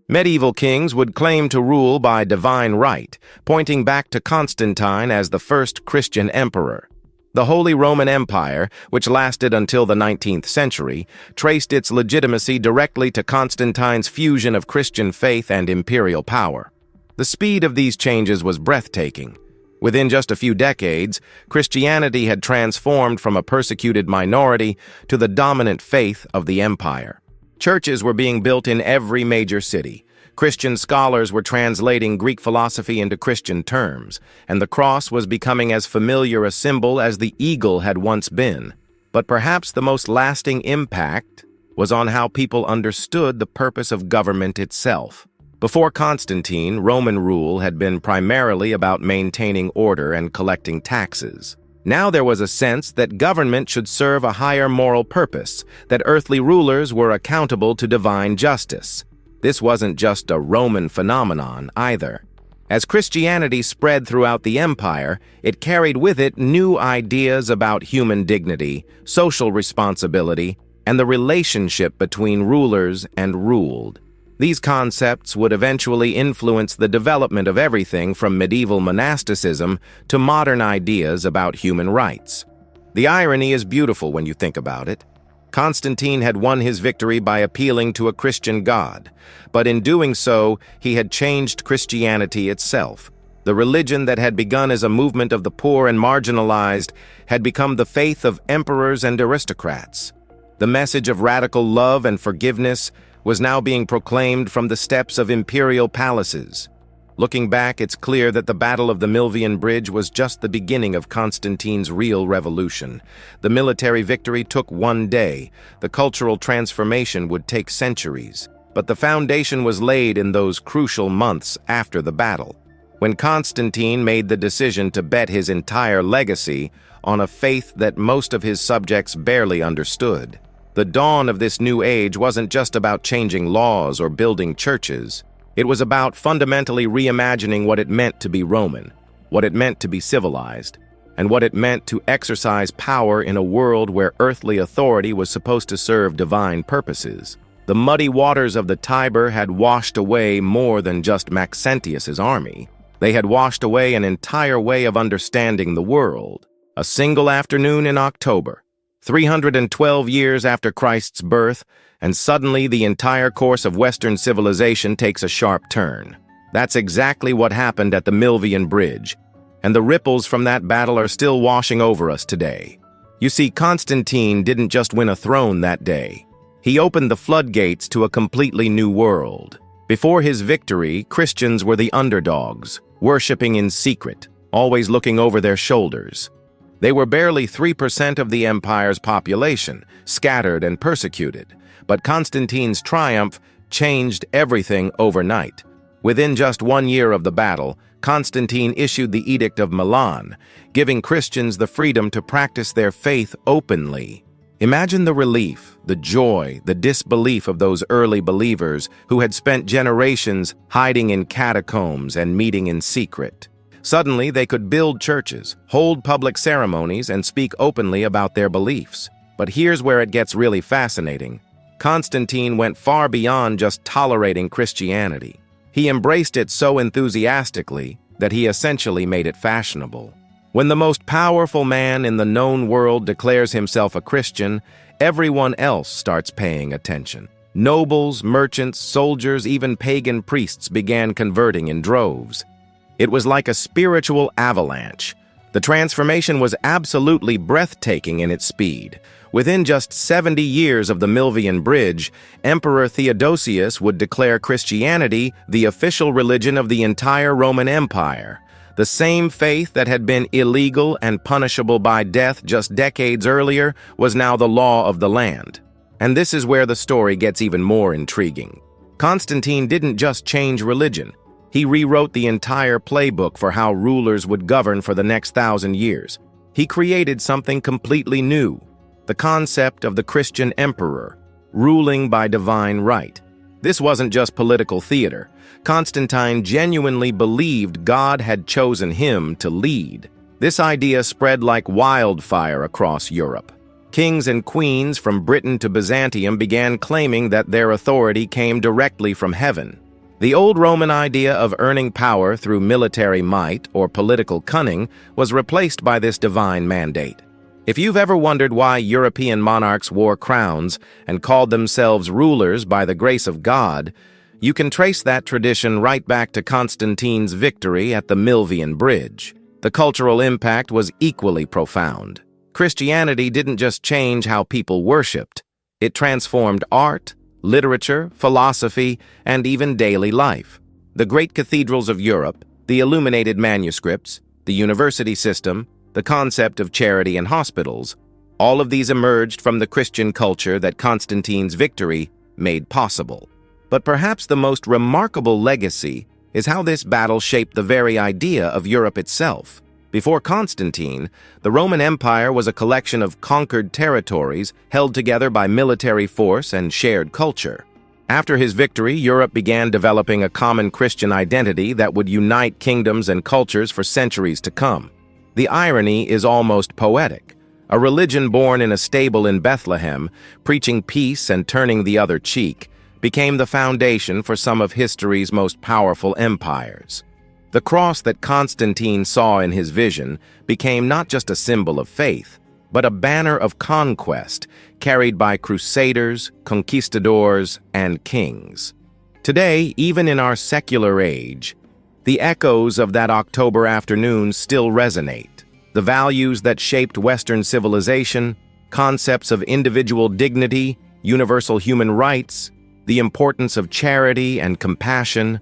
Medieval kings would claim to rule by divine right, pointing back to Constantine as the first Christian emperor. The Holy Roman Empire, which lasted until the 19th century, traced its legitimacy directly to Constantine's fusion of Christian faith and imperial power. The speed of these changes was breathtaking. Within just a few decades, Christianity had transformed from a persecuted minority to the dominant faith of the empire. Churches were being built in every major city. Christian scholars were translating Greek philosophy into Christian terms, and the cross was becoming as familiar a symbol as the eagle had once been. But perhaps the most lasting impact was on how people understood the purpose of government itself. Before Constantine, Roman rule had been primarily about maintaining order and collecting taxes. Now there was a sense that government should serve a higher moral purpose, that earthly rulers were accountable to divine justice. This wasn't just a Roman phenomenon either. As Christianity spread throughout the empire, it carried with it new ideas about human dignity, social responsibility, and the relationship between rulers and ruled. These concepts would eventually influence the development of everything from medieval monasticism to modern ideas about human rights. The irony is beautiful when you think about it. Constantine had won his victory by appealing to a Christian God, but in doing so, he had changed Christianity itself. The religion that had begun as a movement of the poor and marginalized had become the faith of emperors and aristocrats. The message of radical love and forgiveness was now being proclaimed from the steps of imperial palaces. Looking back, it's clear that the Battle of the Milvian Bridge was just the beginning of Constantine's real revolution. The military victory took one day. The cultural transformation would take centuries. but the foundation was laid in those crucial months after the battle, when Constantine made the decision to bet his entire legacy on a faith that most of his subjects barely understood. The dawn of this new age wasn't just about changing laws or building churches. It was about fundamentally reimagining what it meant to be Roman, what it meant to be civilized, and what it meant to exercise power in a world where earthly authority was supposed to serve divine purposes. The muddy waters of the Tiber had washed away more than just Maxentius's army. They had washed away an entire way of understanding the world. A single afternoon in October, 312 years after Christ's birth, and suddenly the entire course of Western civilization takes a sharp turn. That's exactly what happened at the Milvian Bridge, and the ripples from that battle are still washing over us today. You see, Constantine didn't just win a throne that day. He opened the floodgates to a completely new world. Before his victory, Christians were the underdogs, worshipping in secret, always looking over their shoulders. They were barely 3% of the empire's population, scattered and persecuted. But Constantine's triumph changed everything overnight. Within just 1 year of the battle, Constantine issued the Edict of Milan, giving Christians the freedom to practice their faith openly. Imagine the relief, the joy, the disbelief of those early believers who had spent generations hiding in catacombs and meeting in secret. Suddenly, they could build churches, hold public ceremonies, and speak openly about their beliefs. But here's where it gets really fascinating. Constantine went far beyond just tolerating Christianity. He embraced it so enthusiastically that he essentially made it fashionable. When the most powerful man in the known world declares himself a Christian, everyone else starts paying attention. Nobles, merchants, soldiers, even pagan priests began converting in droves. It was like a spiritual avalanche. The transformation was absolutely breathtaking in its speed. Within just 70 years of the Milvian Bridge, Emperor Theodosius would declare Christianity the official religion of the entire Roman Empire. The same faith that had been illegal and punishable by death just decades earlier was now the law of the land. And this is where the story gets even more intriguing. Constantine didn't just change religion. He rewrote the entire playbook for how rulers would govern for the next 1,000 years. He created something completely new, the concept of the Christian emperor, ruling by divine right. This wasn't just political theater. Constantine genuinely believed God had chosen him to lead. This idea spread like wildfire across Europe. Kings and queens from Britain to Byzantium began claiming that their authority came directly from heaven. The old Roman idea of earning power through military might or political cunning was replaced by this divine mandate. If you've ever wondered why European monarchs wore crowns and called themselves rulers by the grace of God, you can trace that tradition right back to Constantine's victory at the Milvian Bridge. The cultural impact was equally profound. Christianity didn't just change how people worshipped. It transformed art, literature, philosophy, and even daily life. The great cathedrals of Europe, the illuminated manuscripts, the university system, the concept of charity and hospitals, all of these emerged from the Christian culture that Constantine's victory made possible. But perhaps the most remarkable legacy is how this battle shaped the very idea of Europe itself. Before Constantine, the Roman Empire was a collection of conquered territories held together by military force and shared culture. After his victory, Europe began developing a common Christian identity that would unite kingdoms and cultures for centuries to come. The irony is almost poetic. A religion born in a stable in Bethlehem, preaching peace and turning the other cheek, became the foundation for some of history's most powerful empires. The cross that Constantine saw in his vision became not just a symbol of faith, but a banner of conquest carried by crusaders, conquistadors, and kings. Today, even in our secular age, the echoes of that October afternoon still resonate. The values that shaped Western civilization, concepts of individual dignity, universal human rights, the importance of charity and compassion,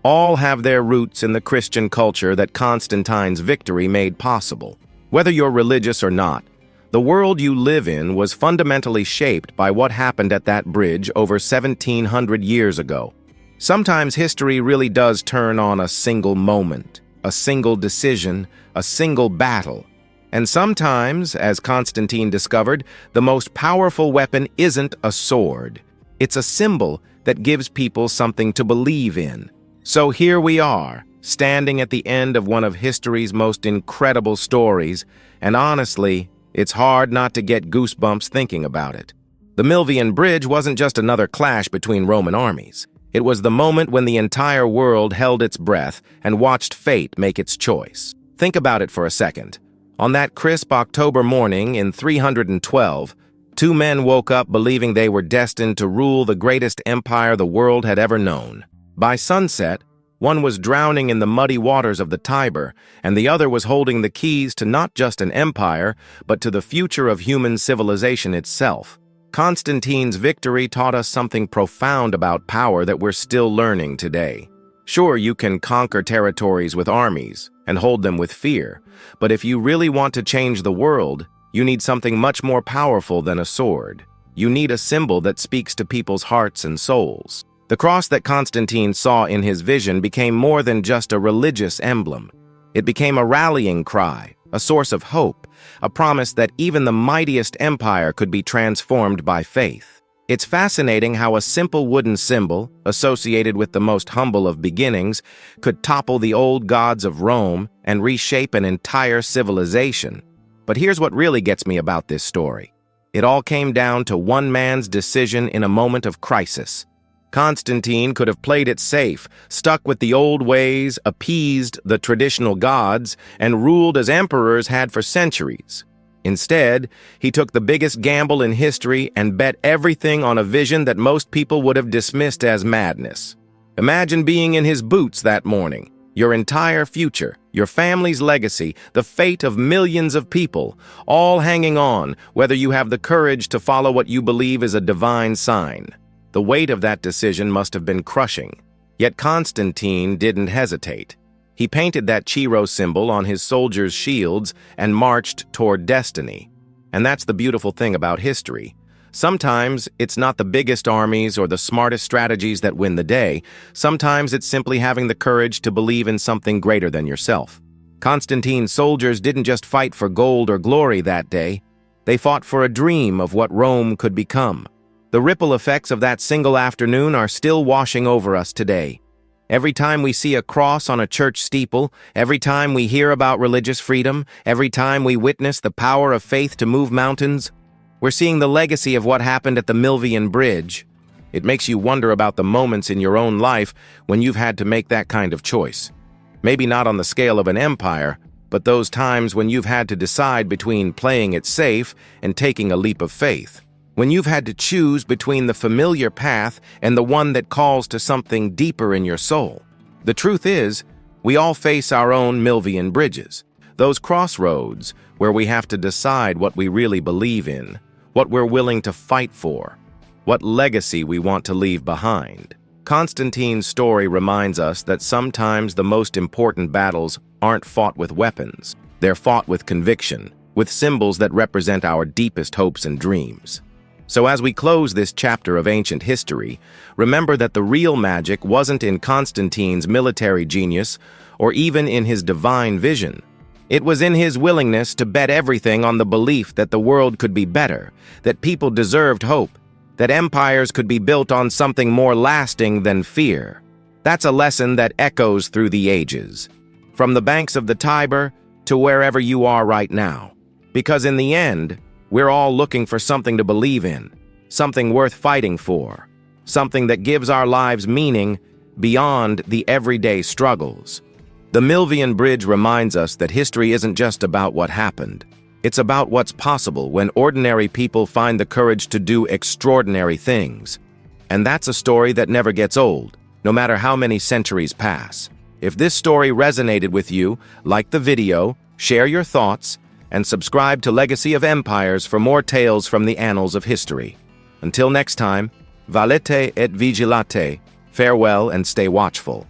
all have their roots in the Christian culture that Constantine's victory made possible. Whether you're religious or not, The world you live in was fundamentally shaped by what happened at that bridge over 1700 years ago. Sometimes history really does turn on a single moment, a single decision, a single battle. And sometimes, as Constantine discovered, the most powerful weapon isn't a sword. It's a symbol that gives people something to believe in. So here we are, standing at the end of one of history's most incredible stories, and honestly, it's hard not to get goosebumps thinking about it. The Milvian Bridge wasn't just another clash between Roman armies. It was the moment when the entire world held its breath and watched fate make its choice. Think about it for a second. On that crisp October morning in 312, two men woke up believing they were destined to rule the greatest empire the world had ever known. By sunset, one was drowning in the muddy waters of the Tiber, and the other was holding the keys to not just an empire, but to the future of human civilization itself. Constantine's victory taught us something profound about power that we're still learning today. Sure, you can conquer territories with armies and hold them with fear, but if you really want to change the world, you need something much more powerful than a sword. You need a symbol that speaks to people's hearts and souls. The cross that Constantine saw in his vision became more than just a religious emblem. It became a rallying cry, a source of hope, a promise that even the mightiest empire could be transformed by faith. It's fascinating how a simple wooden symbol, associated with the most humble of beginnings, could topple the old gods of Rome and reshape an entire civilization. But here's what really gets me about this story. It all came down to one man's decision in a moment of crisis. Constantine could have played it safe, stuck with the old ways, appeased the traditional gods, and ruled as emperors had for centuries. Instead, he took the biggest gamble in history and bet everything on a vision that most people would have dismissed as madness. Imagine being in his boots that morning. Your entire future, your family's legacy, the fate of millions of people, all hanging on, whether you have the courage to follow what you believe is a divine sign. The weight of that decision must have been crushing. Yet Constantine didn't hesitate. He painted that Chi-Rho symbol on his soldiers' shields and marched toward destiny. And that's the beautiful thing about history. Sometimes it's not the biggest armies or the smartest strategies that win the day. Sometimes it's simply having the courage to believe in something greater than yourself. Constantine's soldiers didn't just fight for gold or glory that day. They fought for a dream of what Rome could become. The ripple effects of that single afternoon are still washing over us today. Every time we see a cross on a church steeple, every time we hear about religious freedom, every time we witness the power of faith to move mountains, we're seeing the legacy of what happened at the Milvian Bridge. It makes you wonder about the moments in your own life when you've had to make that kind of choice. Maybe not on the scale of an empire, but those times when you've had to decide between playing it safe and taking a leap of faith. When you've had to choose between the familiar path and the one that calls to something deeper in your soul. The truth is, we all face our own Milvian bridges, those crossroads where we have to decide what we really believe in, what we're willing to fight for, what legacy we want to leave behind. Constantine's story reminds us that sometimes the most important battles aren't fought with weapons. They're fought with conviction, with symbols that represent our deepest hopes and dreams. So as we close this chapter of ancient history, remember that the real magic wasn't in Constantine's military genius or even in his divine vision. It was in his willingness to bet everything on the belief that the world could be better, that people deserved hope, that empires could be built on something more lasting than fear. That's a lesson that echoes through the ages, from the banks of the Tiber to wherever you are right now. Because in the end, we're all looking for something to believe in, something worth fighting for, something that gives our lives meaning beyond the everyday struggles. The Milvian Bridge reminds us that history isn't just about what happened. It's about what's possible when ordinary people find the courage to do extraordinary things. And that's a story that never gets old, no matter how many centuries pass. If this story resonated with you, like the video, share your thoughts, and subscribe to Legacy of Empires for more tales from the annals of history. Until next time, valete et vigilate, farewell and stay watchful.